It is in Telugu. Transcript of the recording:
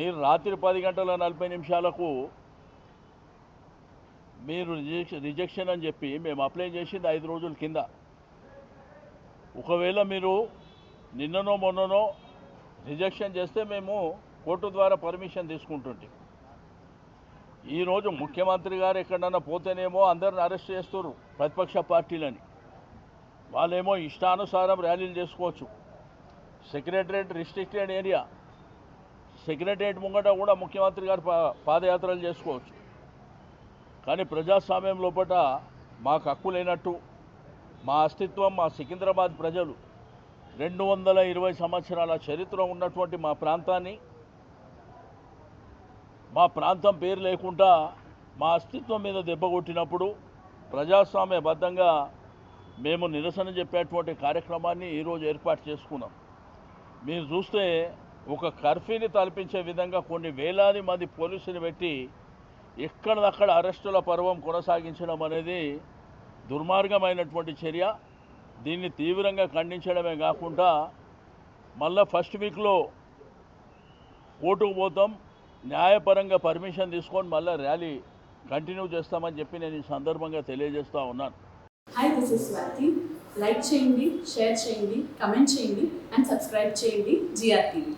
మీరు రాత్రి 10 గంటల 40 నిమిషాలకు మీరు రిజెక్షన్ అని చెప్పి మేము అప్లై చేసింది 5 రోజుల కింద. ఒకవేళ మీరు నిన్ననో మొన్ననో రిజెక్షన్ చేస్తే మేము కోర్టు ద్వారా పర్మిషన్ తీసుకుంటుంటే, ఈరోజు ముఖ్యమంత్రి గారు ఎక్కడన్నా పోతేనేమో అందరిని అరెస్ట్ చేస్తున్నారు ప్రతిపక్ష పార్టీలని. వాళ్ళేమో ఇష్టానుసారం ర్యాలీలు చేసుకోవచ్చు. సెక్రటరేట్ రిస్ట్రిక్టెడ్ ఏరియా, సెక్రటరేట్ ముంగట కూడా ముఖ్యమంత్రి గారు పాదయాత్రలు చేసుకోవచ్చు. కానీ ప్రజాస్వామ్యం లోపల మాకు హక్కు లేనట్టు, మా అస్తిత్వం, మా సికింద్రాబాద్ ప్రజలు 220 సంవత్సరాల చరిత్ర ఉన్నటువంటి మా ప్రాంతాన్ని, మా ప్రాంతం పేరు లేకుండా మా అస్తిత్వం మీద దెబ్బ కొట్టినప్పుడు ప్రజాస్వామ్యబద్ధంగా మేము నిరసన చెప్పేటువంటి కార్యక్రమాన్ని ఈరోజు ఏర్పాటు చేసుకున్నాం. మీరు చూస్తే ఒక కర్ఫ్యూని తలపించే విధంగా కొన్ని వేలాది మంది పోలీసులు పెట్టి ఎక్కడదక్కడ అరెస్టుల పర్వం కొనసాగించడం అనేది దుర్మార్గమైనటువంటి చర్య. దీన్ని తీవ్రంగా ఖండించడమే కాకుండా మళ్ళీ ఫస్ట్ వీక్లో కోర్టుకు పోతాం, న్యాయపరంగా పర్మిషన్ తీసుకొని మళ్ళీ ర్యాలీ కంటిన్యూ చేస్తామని చెప్పి నేను ఈ సందర్భంగా తెలియజేస్తూ ఉన్నాను. Hi, this is Swathi. Like చేయండి, షేర్ చేయండి, కమెంట్ చేయండి అండ్ సబ్స్క్రైబ్ చేయండి GRTV.